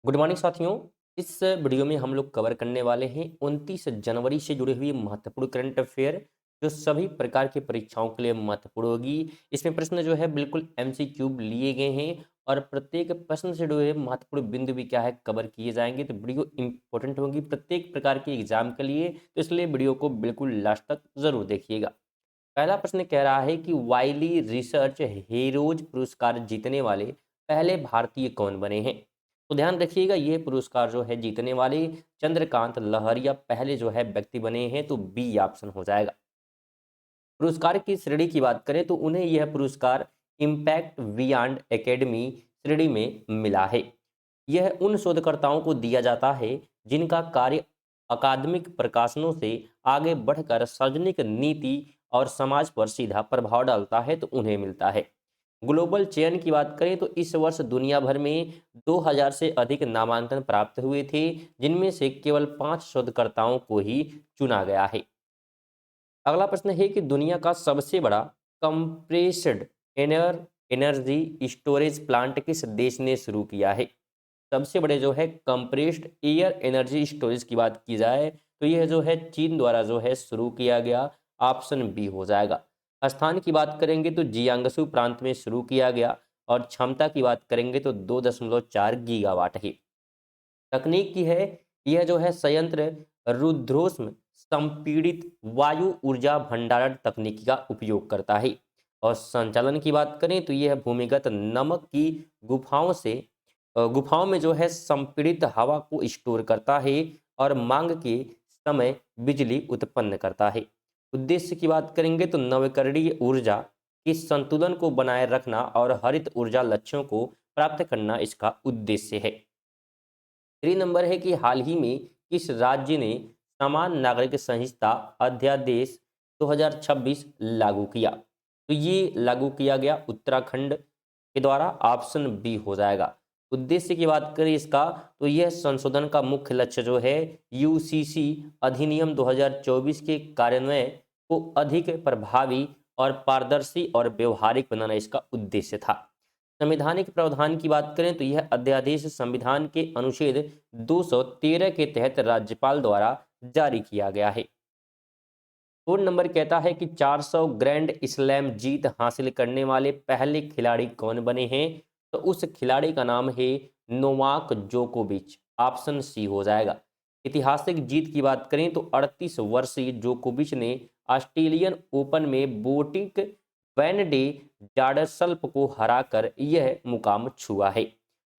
Good morning साथियों। इस video में हम लोग कवर करने वाले हैं 29 जनवरी से जुड़े हुए महत्वपूर्ण करंट अफेयर जो सभी प्रकार की परीक्षाओं के लिए महत्वपूर्ण होगी। इसमें प्रश्न जो है बिल्कुल एमसीक्यू लिए गए हैं और प्रत्येक प्रश्न से जुड़े हुए महत्वपूर्ण बिंदु भी क्या है कवर किए जाएंगे, तो वीडियो इंपॉर्टेंट होगी प्रत्येक प्रकार के एग्जाम के लिए, तो इसलिए वीडियो को बिल्कुल लास्ट तक जरूर देखिएगा। पहला प्रश्न कह रहा है कि वाइली रिसर्च हीरोज पुरस्कार जीतने वाले पहले भारतीय कौन बने हैं। तो ध्यान रखिएगा, ये पुरस्कार जो है जीतने वाले चंद्रकांत लहरिया पहले जो है व्यक्ति बने हैं, तो बी ऑप्शन हो जाएगा। पुरस्कार की श्रेणी की बात करें तो उन्हें यह पुरस्कार इम्पैक्ट बियॉन्ड एकेडमी श्रेणी में मिला है। यह उन शोधकर्ताओं को दिया जाता है जिनका कार्य अकादमिक प्रकाशनों से आगे बढ़कर सार्वजनिक नीति और समाज पर सीधा प्रभाव डालता है, तो उन्हें मिलता है। ग्लोबल चयन की बात करें तो इस वर्ष दुनिया भर में 2000 से अधिक नामांकन प्राप्त हुए थे, जिनमें से केवल 5 शोधकर्ताओं को ही चुना गया है। अगला प्रश्न है कि दुनिया का सबसे बड़ा कंप्रेस्ड एनर एनर्जी स्टोरेज प्लांट किस देश ने शुरू किया है। सबसे बड़े जो है कंप्रेस्ड एयर एनर्जी स्टोरेज की बात की जाए तो यह जो है चीन द्वारा जो है शुरू किया गया, ऑप्शन बी हो जाएगा। स्थान की बात करेंगे तो जियांगसू प्रांत में शुरू किया गया और क्षमता की बात करेंगे तो 2.4 गीगावाट है। तकनीक की है, यह जो है संयंत्र रुद्रोष्म संपीड़ित वायु ऊर्जा भंडारण तकनीक का उपयोग करता है। और संचालन की बात करें तो यह भूमिगत नमक की गुफाओं में जो है संपीड़ित हवा को स्टोर करता है और मांग के समय बिजली उत्पन्न करता है। उद्देश्य की बात करेंगे तो नवीकरणीय ऊर्जा के संतुलन को बनाए रखना और हरित ऊर्जा लक्ष्यों को प्राप्त करना इसका उद्देश्य है। 3 नंबर है कि हाल ही में किस राज्य ने समान नागरिक संहिता अध्यादेश 2026 लागू किया। तो ये लागू किया गया उत्तराखंड के द्वारा, ऑप्शन बी हो जाएगा। उद्देश्य की बात करें इसका तो यह संशोधन का मुख्य लक्ष्य जो है यूसीसी अधिनियम 2024 के कार्यान्वयन को अधिक प्रभावी और पारदर्शी और व्यवहारिक बनाना इसका उद्देश्य था। संवैधानिक प्रावधान की बात करें तो यह अध्यादेश संविधान के अनुच्छेद 213 के तहत राज्यपाल द्वारा जारी किया गया है। 4 नंबर कहता है कि 400 ग्रैंड स्लैम जीत हासिल करने वाले पहले खिलाड़ी कौन बने हैं। तो उस खिलाड़ी का नाम है नोवाक जोकोविच, ऑप्शन सी हो जाएगा। ऐतिहासिक जीत की बात करें तो 38 वर्षीय जोकोविच ने ऑस्ट्रेलियन ओपन में बोटिक वैन डे जाडसल्प को हराकर यह मुकाम छुआ है।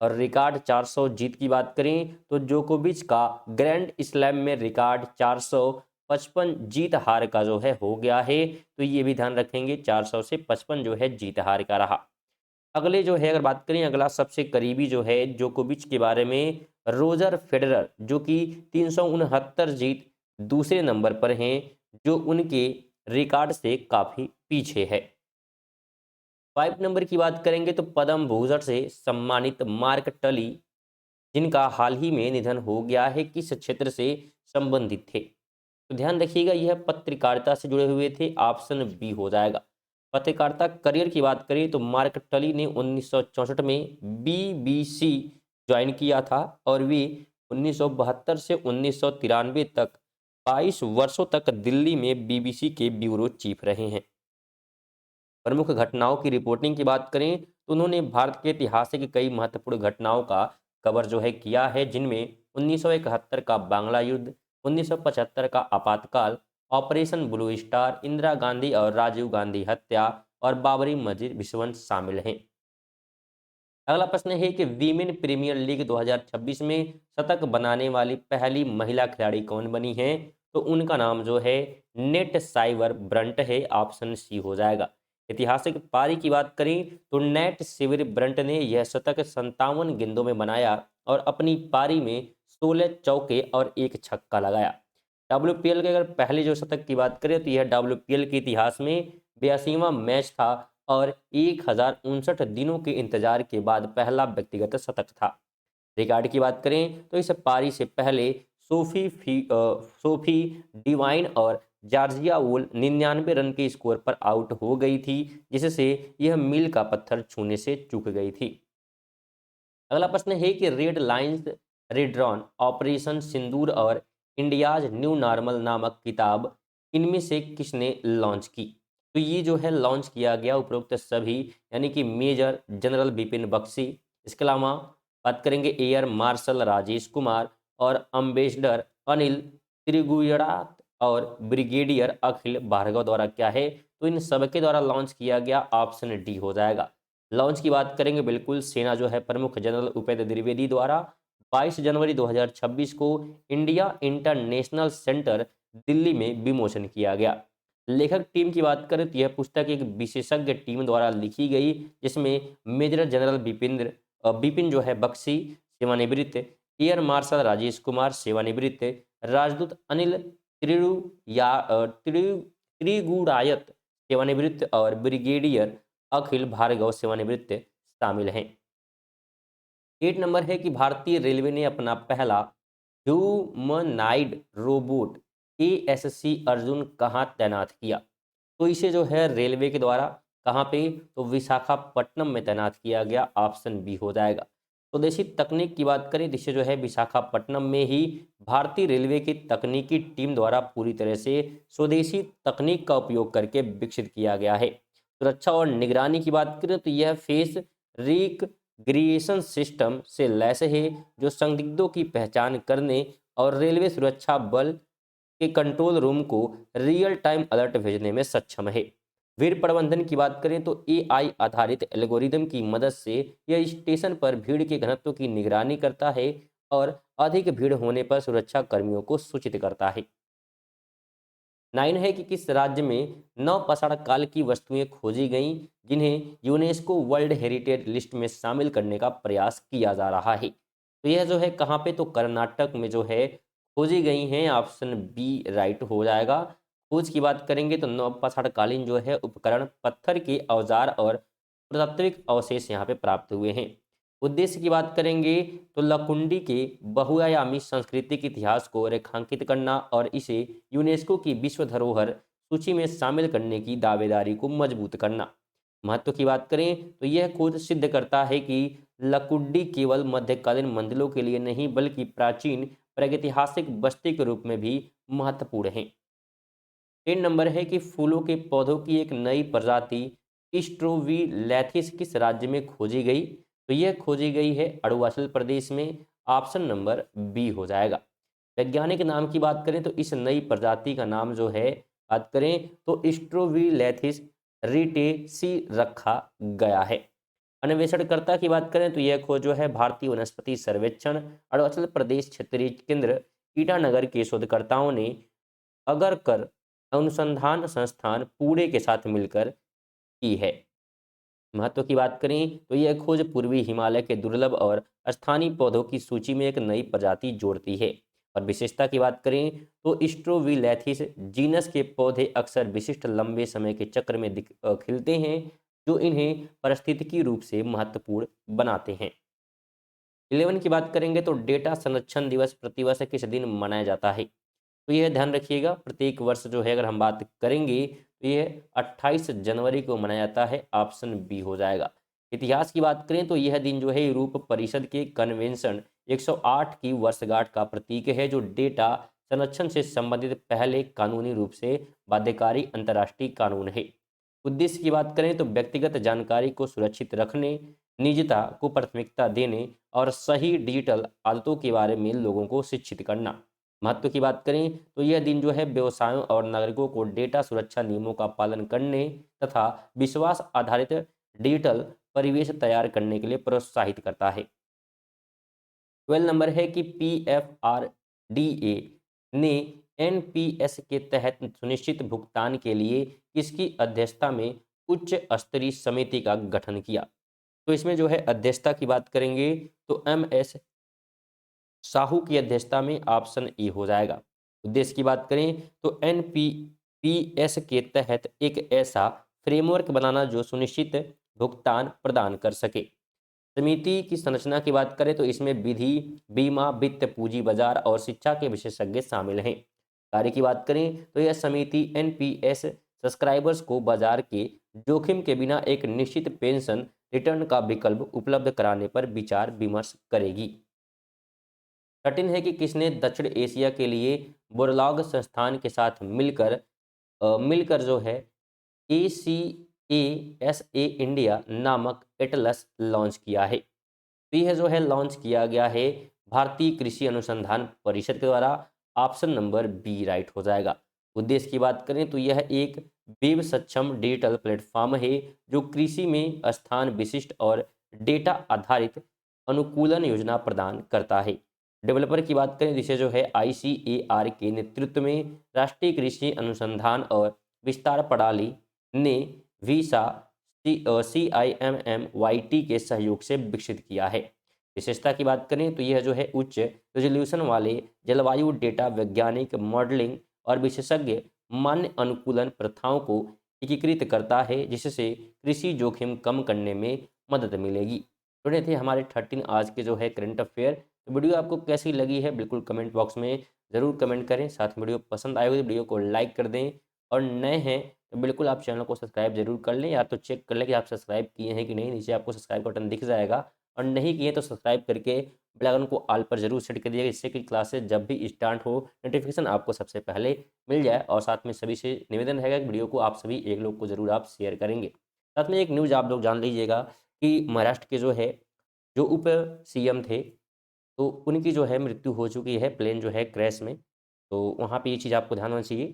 और रिकॉर्ड 400 जीत की बात करें तो जोकोविच का ग्रैंड स्लैम में रिकॉर्ड 455 जीत हार का जो है हो गया है, तो ये भी ध्यान रखेंगे 400 से 55 जो है जीत हार का रहा। अगले जो है अगर बात करें, अगला सबसे करीबी जो है जोकोविच के बारे में रोजर फेडरर, जो कि 369 जीत दूसरे नंबर पर हैं, जो उनके रिकॉर्ड से काफी पीछे है। 5 नंबर की बात करेंगे तो पद्म भूषण से सम्मानित मार्क टली, जिनका हाल ही में निधन हो गया है, किस क्षेत्र से संबंधित थे। तो ध्यान रखिएगा यह पत्रकारिता से जुड़े हुए थे, ऑप्शन बी हो जाएगा। पत्रकारिता करियर की बात करें तो मार्क टली ने 1964 में बीबीसी ज्वाइन किया था और वे 1972 से 1993 तक 22 वर्षों तक दिल्ली में बीबीसी के ब्यूरो चीफ रहे हैं। प्रमुख घटनाओं की रिपोर्टिंग की बात करें तो उन्होंने भारत के इतिहास की कई महत्वपूर्ण घटनाओं का कवर जो है किया है, जिनमें 1971 का बांग्ला युद्ध, 1975 का आपातकाल, operation blue star, Indira Gandhi और राजीव गांधी हत्या और बाबरी मस्जिद विध्वंस शामिल हैं। अगला प्रश्न है कि वीमेन प्रीमियर लीग 2026 में शतक बनाने वाली पहली महिला खिलाड़ी कौन बनी है। तो उनका नाम जो है नेट साइवर ब्रंट है, ऑप्शन सी हो जाएगा। ऐतिहासिक पारी की बात करें तो नेट सिविर ब्रंट ने यह शतक 57 गेंदों में बनाया और अपनी पारी में 16 चौके और एक छक्का लगाया। डब्ल्यूपीएल के अगर पहले जो शतक की बात करें तो यह डब्ल्यूपीएल के इतिहास में 82वां मैच था और 1059 दिनों के इंतजार के बाद पहला व्यक्तिगत शतक था। रिकॉर्ड की बात करें तो इस पारी से पहले सोफी डिवाइन और जॉर्जिया वोल 99 रन के स्कोर पर आउट हो गई थी, जिससे यह मील का पत्थर छूने से चूक गई थी। अगला प्रश्न है कि रेड लाइंस रिड्रॉन, ऑपरेशन सिंदूर और इंडियाज न्यू नॉर्मल नामक किताब इनमें से किसने लॉन्च की? तो ये जो है लॉन्च किया गया उपरोक्त सभी, यानी कि मेजर जनरल बिपिन बख्शी, इसके अलावा बात करेंगे एयर मार्शल राजेश कुमार और अम्बेसडर अनिल त्रिगुयरात और ब्रिगेडियर अखिल भार्गव द्वारा क्या है, तो इन सबके द्वारा लॉन्च किया गया। ऑप्शन डी हो जाएगा। लॉन्च की बात करेंगे बिल्कुल सेना जो है प्रमुख जनरल उपेंद्र द्विवेदी द्वारा 22 जनवरी 2026 को इंडिया इंटरनेशनल सेंटर दिल्ली में विमोचन किया गया। लेखक टीम की बात करें तो यह पुस्तक एक विशेषज्ञ टीम द्वारा लिखी गई, जिसमें मेजर जनरल बिपिन जो है बख्शी सेवानिवृत्त, एयर मार्शल राजेश कुमार सेवानिवृत्त, राजदूत अनिल त्रिगुरायत सेवानिवृत्त और ब्रिगेडियर अखिल भार्गव सेवानिवृत्त शामिल हैं। 8 नंबर है कि भारतीय रेलवे ने अपना पहला ह्यूमनाइड रोबोट एएससी अर्जुन कहाँ तैनात किया? तो इसे जो है रेलवे के द्वारा कहाँ पे, तो विशाखापट्टनम में तैनात किया गया। ऑप्शन बी हो जाएगा। स्वदेशी तकनीक की बात करें तो इसे जो है विशाखापट्टनम में ही भारतीय रेलवे की तकनीकी टीम द्वारा पूरी तरह से स्वदेशी तकनीक का उपयोग करके विकसित किया गया है। सुरक्षा और निगरानी की बात करें तो यह फेस रिकग्निशन सिस्टम से लैस है, जो संदिग्धों की पहचान करने और रेलवे सुरक्षा बल के कंट्रोल रूम को रियल टाइम अलर्ट भेजने में सक्षम है। भीड़ प्रबंधन की बात करें तो एआई आधारित एल्गोरिदम की मदद से यह स्टेशन पर भीड़ के घनत्व की निगरानी करता है और अधिक भीड़ होने पर सुरक्षा कर्मियों को सूचित करता है। 9 है कि किस राज्य में नवपाषाण काल की वस्तुएं खोजी गईं, जिन्हें यूनेस्को वर्ल्ड हेरिटेज लिस्ट में शामिल करने का प्रयास किया जा रहा है? तो यह जो है कहाँ पे, तो कर्नाटक में जो है खोजी गई हैं। ऑप्शन बी राइट हो जाएगा। खोज की बात करेंगे तो नवपाषाण कालीन जो है उपकरण, पत्थर के औजार और पुरातात्विक अवशेष यहाँ पे प्राप्त हुए हैं। उद्देश्य की बात करेंगे तो लकुंडी के बहुआयामी सांस्कृतिक इतिहास को रेखांकित करना और इसे यूनेस्को की विश्व धरोहर सूची में शामिल करने की दावेदारी को मजबूत करना। महत्व की बात करें तो यह खोज सिद्ध करता है कि लकुंडी केवल मध्यकालीन मंदिरों के लिए नहीं बल्कि प्राचीन प्रागैतिहासिक बस्ती के रूप में भी महत्वपूर्ण है। 3 नंबर है कि फूलों के पौधों की एक नई प्रजाति स्ट्रोविलैथिस किस राज्य में खोजी गई? तो यह खोजी गई है अरुणाचल प्रदेश में। ऑप्शन नंबर बी हो जाएगा। वैज्ञानिक नाम की बात करें तो इस नई प्रजाति का नाम जो है बात करें तो स्ट्रोविलैथिस रिटेसी रखा गया है। अन्वेषणकर्ता की बात करें तो यह खोज जो है भारतीय वनस्पति सर्वेक्षण अरुणाचल प्रदेश क्षेत्रीय केंद्र ईटानगर के शोधकर्ताओं ने अगरकर अनुसंधान संस्थान पुणे के साथ मिलकर की है। महत्व की बात करें तो यह खोज पूर्वी हिमालय के दुर्लभ और स्थानीय पौधों की सूची में एक नई प्रजाति जोड़ती है। और विशेषता की बात करें तो स्ट्रोविलैथिस जीनस के पौधे अक्सर विशिष्ट लंबे समय के चक्र में खिलते हैं, जो इन्हें पारिस्थितिकी रूप से महत्वपूर्ण बनाते हैं। 11 की बात करेंगे तो डेटा संरक्षण दिवस प्रतिवर्ष किस दिन मनाया जाता है? तो यह ध्यान रखिएगा, प्रत्येक वर्ष जो है अगर हम बात करेंगे तो यह 28 जनवरी को मनाया जाता है। ऑप्शन बी हो जाएगा। इतिहास की बात करें तो यह दिन जो है यूरोप परिषद के कन्वेंशन 108 की वर्षगांठ का प्रतीक है, जो डेटा संरक्षण से संबंधित पहले कानूनी रूप से बाध्यकारी अंतर्राष्ट्रीय कानून है। उद्देश्य की बात करें तो व्यक्तिगत जानकारी को सुरक्षित रखने, निजता को प्राथमिकता देने और सही डिजिटल आदतों के बारे में लोगों को शिक्षित करना। महत्व की बात करें तो यह दिन जो है व्यवसायों और नागरिकों को डेटा सुरक्षा नियमों का पालन करने तथा विश्वास आधारित डिजिटल परिवेश तैयार करने के लिए प्रोत्साहित करता है। 12 नंबर है कि PFRDA ने NPS के तहत सुनिश्चित भुगतान के लिए किसकी अध्यक्षता में उच्च स्तरीय समिति का गठन किया? तो इसमें जो है अध्यक्षता की बात करेंगे तो MS साहू की अध्यक्षता में। ऑप्शन ए हो जाएगा। उद्देश्य की बात करें तो NPS के तहत एक ऐसा फ्रेमवर्क बनाना जो सुनिश्चित भुगतान प्रदान कर सके। समिति की संरचना की बात करें तो इसमें विधि, बीमा, वित्त, पूंजी बाजार और शिक्षा के विशेषज्ञ शामिल हैं। कार्य की बात करें तो यह समिति NPS सब्सक्राइबर्स को बाजार के जोखिम के बिना एक निश्चित पेंशन रिटर्न का विकल्प उपलब्ध कराने पर विचार विमर्श करेगी। 13 है कि किसने दक्षिण एशिया के लिए बोरलॉग संस्थान के साथ मिलकर जो है ACASA इंडिया नामक एटलस लॉन्च किया है। तो यह जो है लॉन्च किया गया है भारतीय कृषि अनुसंधान परिषद के द्वारा। ऑप्शन नंबर बी राइट हो जाएगा। उद्देश्य की बात करें तो यह एक वेब सक्षम डिजिटल प्लेटफॉर्म है जो कृषि में स्थान विशिष्ट और डेटा आधारित अनुकूलन योजना प्रदान करता है। डेवलपर की बात करें जिसे जो है ICAR के नेतृत्व में राष्ट्रीय कृषि अनुसंधान और विस्तार प्रणाली ने वीसा CIMMYT के सहयोग से विकसित किया है। विशेषता की बात करें तो यह जो है उच्च रेजोल्यूशन वाले जलवायु डेटा, वैज्ञानिक मॉडलिंग और विशेषज्ञ मान्य अनुकूलन प्रथाओं को एकीकृत करता है, जिससे कृषि जोखिम कम करने में मदद मिलेगी। तो ये थे हमारे 13 आज के जो है करंट अफेयर। तो वीडियो आपको कैसी लगी है बिल्कुल कमेंट बॉक्स में ज़रूर कमेंट करें। साथ में वीडियो पसंद आए हो तो वीडियो को लाइक कर दें, और नए हैं तो बिल्कुल आप चैनल को सब्सक्राइब जरूर कर लें, या तो चेक कर लें कि आप सब्सक्राइब किए हैं कि नहीं। नीचे आपको सब्सक्राइब बटन दिख जाएगा, और नहीं किए तो सब्सक्राइब करके बेल आइकन को ऑल पर जरूर सेट कर दिएगा, जिससे कि क्लासेस जब भी स्टार्ट हो नोटिफिकेशन आपको सबसे पहले मिल जाए। और साथ में सभी से निवेदन है कि वीडियो को आप सभी एक लोग को जरूर आप शेयर करेंगे। साथ में एक न्यूज़ आप लोग जान लीजिएगा कि महाराष्ट्र के जो है जो उप CM थे, तो उनकी जो है मृत्यु हो चुकी है प्लेन जो है क्रैश में। तो वहाँ पे ये चीज़ आपको ध्यान होना चाहिए,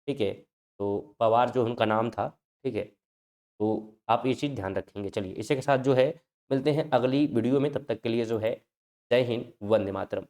ठीक है। तो पवार जो उनका नाम था, ठीक है। तो आप ये चीज़ ध्यान रखेंगे। चलिए इसी के साथ जो है मिलते हैं अगली वीडियो में, तब तक के लिए जो है जय हिंद, वंदे मातरम।